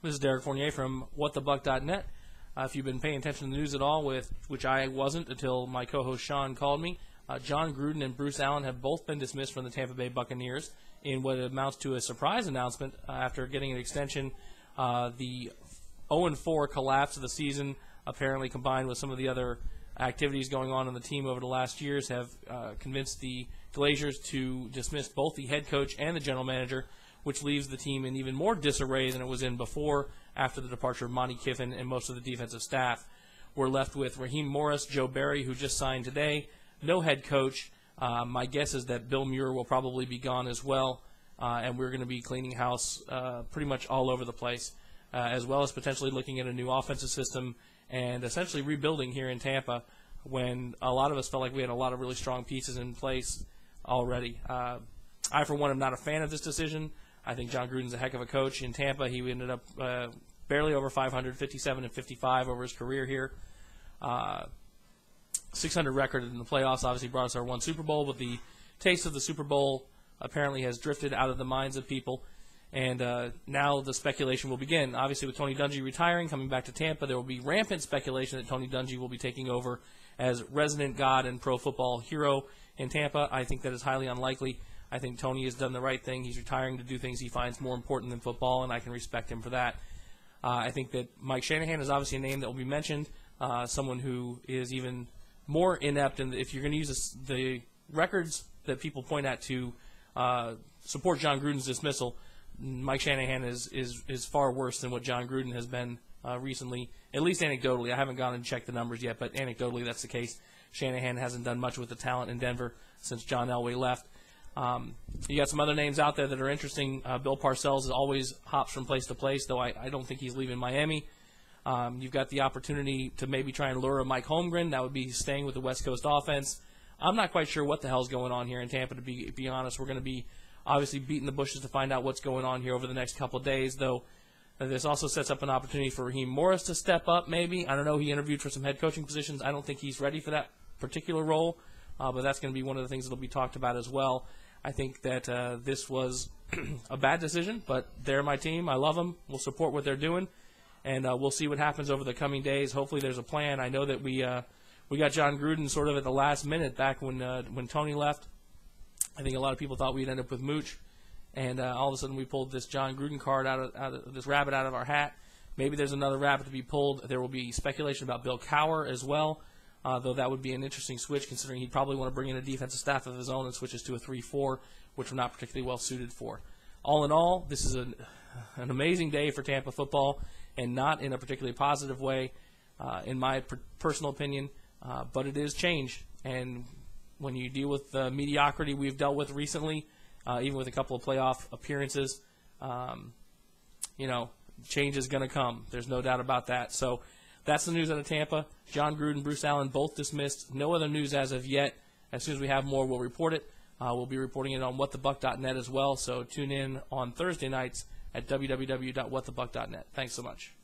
This is Derek Fournier from whatthebuck.net. If you've been paying attention to the news at all, which I wasn't until my co-host Sean called me, John Gruden and Bruce Allen have both been dismissed from the Tampa Bay Buccaneers in what amounts to a surprise announcement after getting an extension. The 0-4 collapse of the season, apparently combined with some of the other activities going on in the team over the last years, have convinced the Glazers to dismiss both the head coach and the general manager, which leaves the team in even more disarray than it was in before, after the departure of Monty Kiffin and most of the defensive staff. We're left with Raheem Morris, Joe Barry, who just signed today, no head coach. My guess is that Bill Muir will probably be gone as well, and we're going to be cleaning house pretty much all over the place, as well as potentially looking at a new offensive system and essentially rebuilding here in Tampa, when a lot of us felt like we had a lot of really strong pieces in place already. I, for one, am not a fan of this decision. I think John Gruden's a heck of a coach. In Tampa, he ended up barely over 500, 57-55 over his career here. 600 record in the playoffs obviously brought us our one Super Bowl, but the taste of the Super Bowl apparently has drifted out of the minds of people, and now the speculation will begin. Obviously, with Tony Dungy retiring, coming back to Tampa, there will be rampant speculation that Tony Dungy will be taking over as resident god and pro football hero in Tampa. I think that is highly unlikely. I think Tony has done the right thing. He's retiring to do things he finds more important than football, and I can respect him for that. I think that Mike Shanahan is obviously a name that will be mentioned, someone who is even more inept. And if you're going to use the records that people point at to support John Gruden's dismissal, Mike Shanahan is far worse than what John Gruden has been recently, at least anecdotally. I haven't gone and checked the numbers yet, but anecdotally that's the case. Shanahan hasn't done much with the talent in Denver since John Elway left. You got some other names out there that are interesting. Bill Parcells is always hops from place to place, though I don't think he's leaving Miami. You've got the opportunity to maybe try and lure a Mike Holmgren. That would be staying with the West Coast offense. I'm not quite sure what the hell's going on here in Tampa, to be honest. We're going to be obviously beating the bushes to find out what's going on here over the next couple of days, though. This also sets up an opportunity for Raheem Morris to step up, maybe. I don't know. He interviewed for some head coaching positions. I don't think he's ready for that particular role, but that's going to be one of the things that will be talked about as well. I think that this was a bad decision, but they're my team. I love them. We'll support what they're doing, and we'll see what happens over the coming days. Hopefully there's a plan. I know that we got John Gruden sort of at the last minute back when Tony left. I think a lot of people thought we'd end up with Mooch, and all of a sudden we pulled this John Gruden card out of this rabbit out of our hat. Maybe there's another rabbit to be pulled. There will be speculation about Bill Cowher as well. Though that would be an interesting switch, considering he'd probably want to bring in a defensive staff of his own and switches to a 3-4, which we're not particularly well suited for. All in all, this is an amazing day for Tampa football, and not in a particularly positive way, in my personal opinion, but it is change. And when you deal with the mediocrity we've dealt with recently, even with a couple of playoff appearances, change is going to come. There's no doubt about that. So that's the news out of Tampa. John Gruden, Bruce Allen, both dismissed. No other news as of yet. As soon as we have more, we'll report it. We'll be reporting it on whatthebuck.net as well, so tune in on Thursday nights at www.whatthebuck.net. Thanks so much.